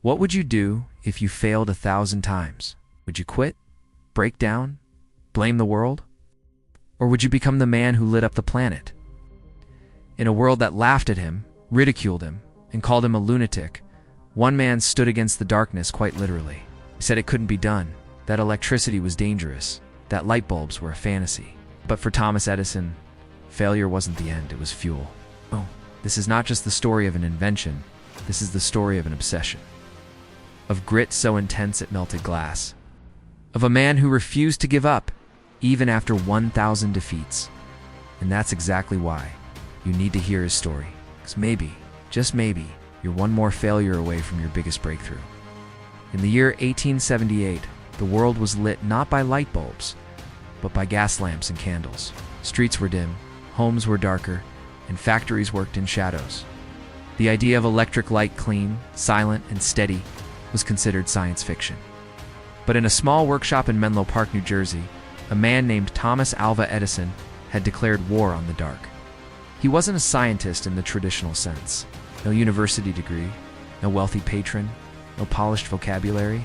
What would you do if you failed 1,000 times? Would you quit? Break down? Blame the world? Or would you become the man who lit up the planet? In a world that laughed at him, ridiculed him, and called him a lunatic, one man stood against the darkness quite literally. He said it couldn't be done, that electricity was dangerous, that light bulbs were a fantasy. But for Thomas Edison, failure wasn't the end, it was fuel. Oh, this is not just the story of an invention, this is the story of an obsession. Of grit so intense it melted glass. Of a man who refused to give up, even after 1,000 defeats. And that's exactly why you need to hear his story. Because maybe, just maybe, you're one more failure away from your biggest breakthrough. In the year 1878, the world was lit not by light bulbs, but by gas lamps and candles. Streets were dim, homes were darker, and factories worked in shadows. The idea of electric light, clean, silent, and steady, was considered science fiction. But in a small workshop in Menlo Park, New Jersey, a man named Thomas Alva Edison had declared war on the dark. He wasn't a scientist in the traditional sense. No university degree, no wealthy patron, no polished vocabulary.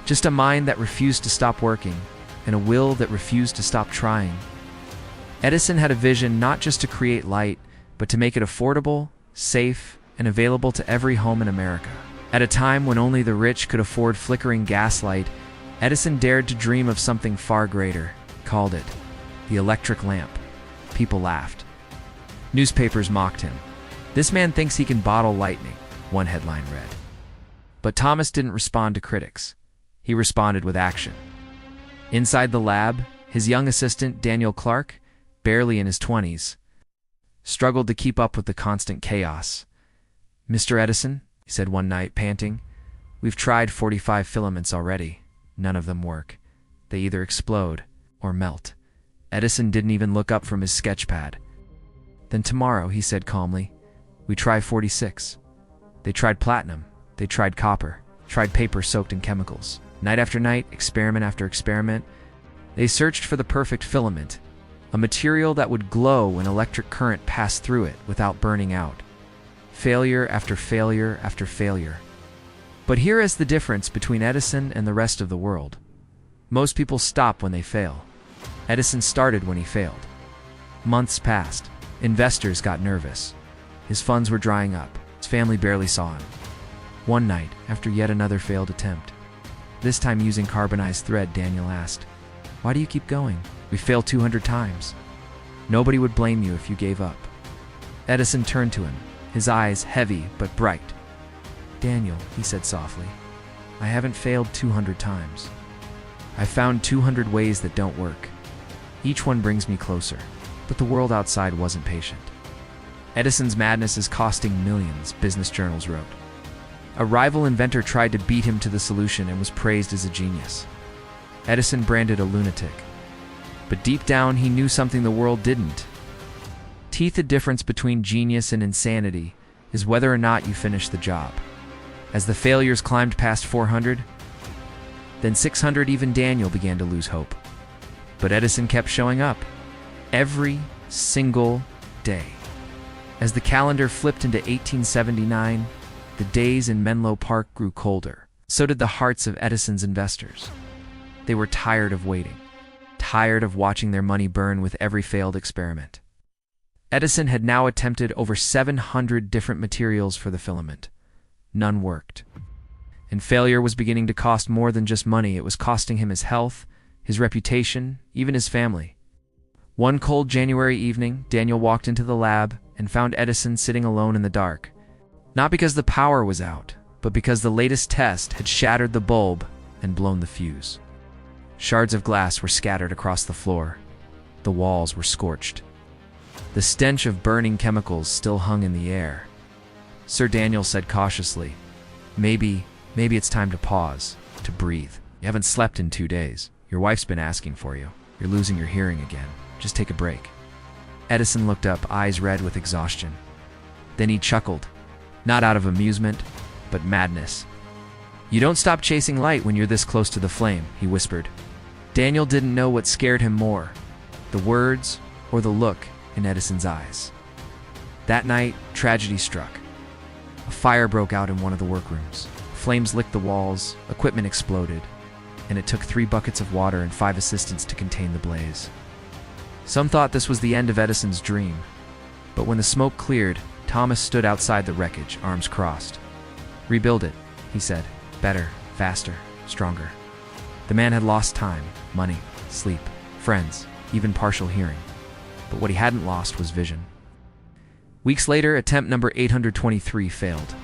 Just a mind that refused to stop working, and a will that refused to stop trying. Edison had a vision not just to create light, but to make it affordable, safe, and available to every home in America. At a time when only the rich could afford flickering gaslight, Edison dared to dream of something far greater, called it the electric lamp. People laughed. Newspapers mocked him. "This man thinks he can bottle lightning," one headline read. But Thomas didn't respond to critics. He responded with action. Inside the lab, his young assistant, Daniel Clark, barely in his 20s, struggled to keep up with the constant chaos. "Mr. Edison," he said one night, panting, "we've tried 45 filaments already. None of them work. They either explode or melt." Edison didn't even look up from his sketch pad. "Then tomorrow," he said calmly, "we try 46. They tried platinum. They tried copper. Tried paper soaked in chemicals. Night after night, experiment after experiment, they searched for the perfect filament, a material that would glow when electric current passed through it without burning out. Failure after failure after failure. But here is the difference between Edison and the rest of the world. Most people stop when they fail. Edison started when he failed. Months passed. Investors got nervous. His funds were drying up. His family barely saw him. One night, after yet another failed attempt, this time using carbonized thread, Daniel asked, "Why do you keep going? We failed 200 times. Nobody would blame you if you gave up." Edison turned to him, his eyes heavy but bright. "Daniel," he said softly, "I haven't failed 200 times. I've found 200 ways that don't work. Each one brings me closer." But the world outside wasn't patient. "Edison's madness is costing millions," business journals wrote. A rival inventor tried to beat him to the solution and was praised as a genius. Edison branded a lunatic. But deep down, he knew something the world didn't. The difference between genius and insanity is whether or not you finish the job. As the failures climbed past 400, then 600, even Daniel began to lose hope. But Edison kept showing up. Every single day. As the calendar flipped into 1879, the days in Menlo Park grew colder. So did the hearts of Edison's investors. They were tired of waiting, tired of watching their money burn with every failed experiment. Edison had now attempted over 700 different materials for the filament. None worked. And failure was beginning to cost more than just money. It was costing him his health, his reputation, even his family. One cold January evening, Daniel walked into the lab and found Edison sitting alone in the dark. Not because the power was out, but because the latest test had shattered the bulb and blown the fuse. Shards of glass were scattered across the floor. The walls were scorched. The stench of burning chemicals still hung in the air. Sir Daniel said cautiously, Maybe it's time to pause, to breathe. You haven't slept in 2 days. Your wife's been asking for you. You're losing your hearing again. Just take a break." Edison looked up, eyes red with exhaustion. Then he chuckled, not out of amusement, but madness. "You don't stop chasing light when you're this close to the flame," he whispered. Daniel didn't know what scared him more, the words or the look in Edison's eyes. That night, tragedy struck. A fire broke out in one of the workrooms. Flames licked the walls, equipment exploded, and it took 3 buckets of water and 5 assistants to contain the blaze. Some thought this was the end of Edison's dream, but when the smoke cleared, Thomas stood outside the wreckage, arms crossed. "Rebuild it," he said. "Better, faster, stronger." The man had lost time, money, sleep, friends, even partial hearing. But what he hadn't lost was vision. Weeks later, attempt number 823 failed.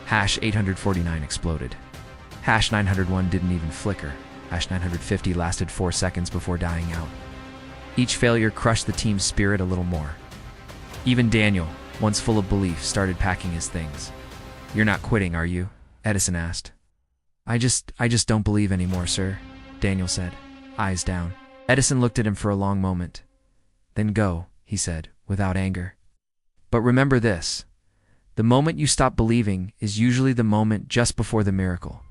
Hash 849 exploded. Hash 901 didn't even flicker. Hash 950 lasted 4 seconds before dying out. Each failure crushed the team's spirit a little more. Even Daniel, once full of belief, started packing his things. "You're not quitting, are you?" Edison asked. I just don't believe anymore, sir," Daniel said, eyes down. Edison looked at him for a long moment. "Then go," he said, without anger. "But remember this. The moment you stop believing is usually the moment just before the miracle."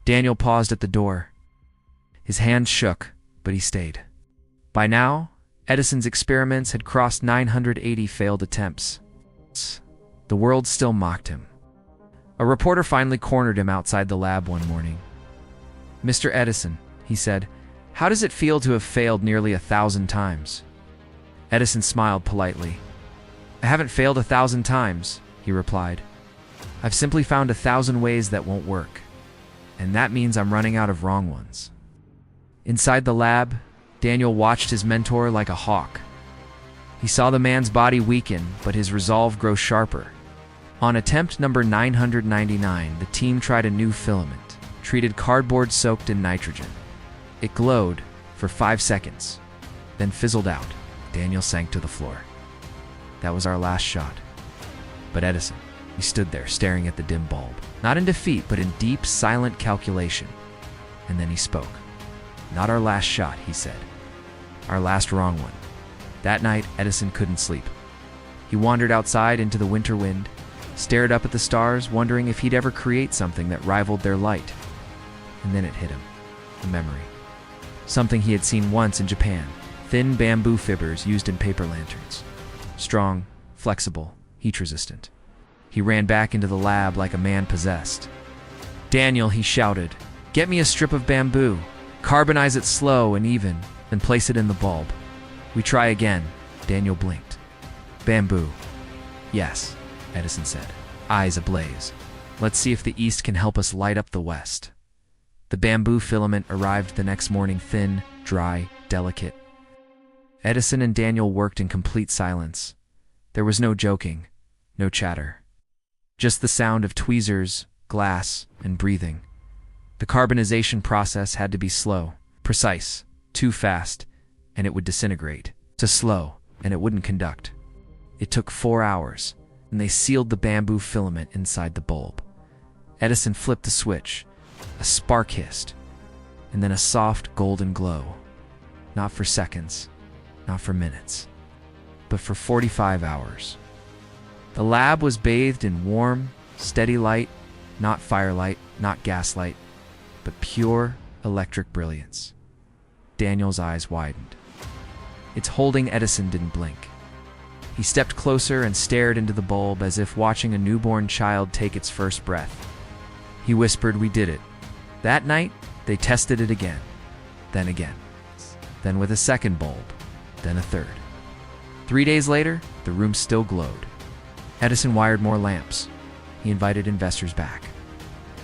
Daniel paused at the door. His hands shook, but he stayed. By now, Edison's experiments had crossed 980 failed attempts. The world still mocked him. A reporter finally cornered him outside the lab one morning. "Mr. Edison," he said, "how does it feel to have failed nearly 1,000 times?" Edison smiled politely. "I haven't failed 1,000 times," he replied. "I've simply found 1,000 ways that won't work. And that means I'm running out of wrong ones." Inside the lab, Daniel watched his mentor like a hawk. He saw the man's body weaken, but his resolve grow sharper. On attempt number 999, the team tried a new filament, treated cardboard soaked in nitrogen. It glowed for 5 seconds, then fizzled out. Daniel sank to the floor. That was our last shot. But Edison, he stood there staring at the dim bulb, not in defeat, but in deep, silent calculation. And then he spoke. "Not our last shot," he said. "Our last wrong one." That night, Edison couldn't sleep. He wandered outside into the winter wind, stared up at the stars, wondering if he'd ever create something that rivaled their light. And then it hit him, a memory. Something he had seen once in Japan, thin bamboo fibers used in paper lanterns. Strong, flexible, heat-resistant. He ran back into the lab like a man possessed. "Daniel," he shouted, "get me a strip of bamboo. Carbonize it slow and even, then place it in the bulb." "We try again." Daniel blinked. "Bamboo." "Yes," Edison said, eyes ablaze. "Let's see if the East can help us light up the West." The bamboo filament arrived the next morning, thin, dry, delicate. Edison and Daniel worked in complete silence. There was no joking, no chatter. Just the sound of tweezers, glass, and breathing. The carbonization process had to be slow, precise, too fast, and it would disintegrate. Too slow, and it wouldn't conduct. It took 4 hours, and they sealed the bamboo filament inside the bulb. Edison flipped the switch. A spark hissed, and then a soft golden glow. Not for seconds, not for minutes, but for 45 hours. The lab was bathed in warm, steady light, not firelight, not gaslight, but pure electric brilliance. Daniel's eyes widened. Its holding Edison didn't blink. He stepped closer and stared into the bulb as if watching a newborn child take its first breath. He whispered, "We did it." That night, they tested it again, then again, then with a second bulb, then a third. 3 days later, the room still glowed. Edison wired more lamps. He invited investors back.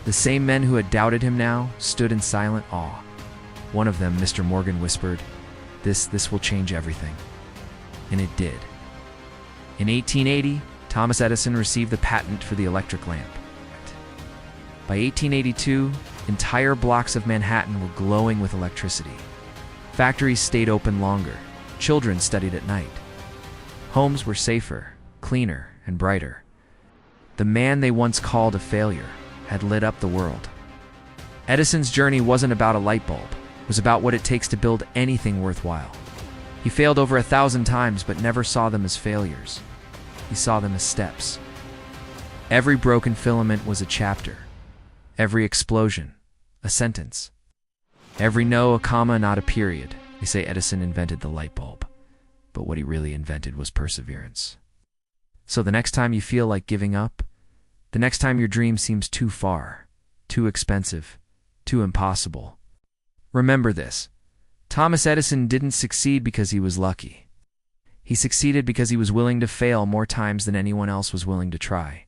The same men who had doubted him now stood in silent awe. One of them, Mr. Morgan, whispered, This will change everything." And it did. In 1880, Thomas Edison received the patent for the electric lamp. By 1882, entire blocks of Manhattan were glowing with electricity. Factories stayed open longer. Children studied at night. Homes were safer, cleaner, and brighter. The man they once called a failure had lit up the world. Edison's journey wasn't about a light bulb. It was about what it takes to build anything worthwhile. He failed over 1,000 times, but never saw them as failures. He saw them as steps. Every broken filament was a chapter. Every explosion, a sentence. Every no, a comma, not a period. They say Edison invented the light bulb, but what he really invented was perseverance. So the next time you feel like giving up, The next time your dream seems too far, too expensive, too impossible, remember this. Thomas Edison didn't succeed because he was lucky. He succeeded because he was willing to fail more times than anyone else was willing to try.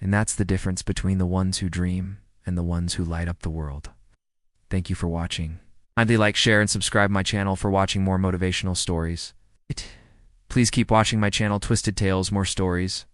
And that's the difference between the ones who dream and the ones who light up the world. Thank you for watching. Kindly like, share, and subscribe my channel for watching more motivational stories. Please keep watching my channel, Twisted Tales, more stories.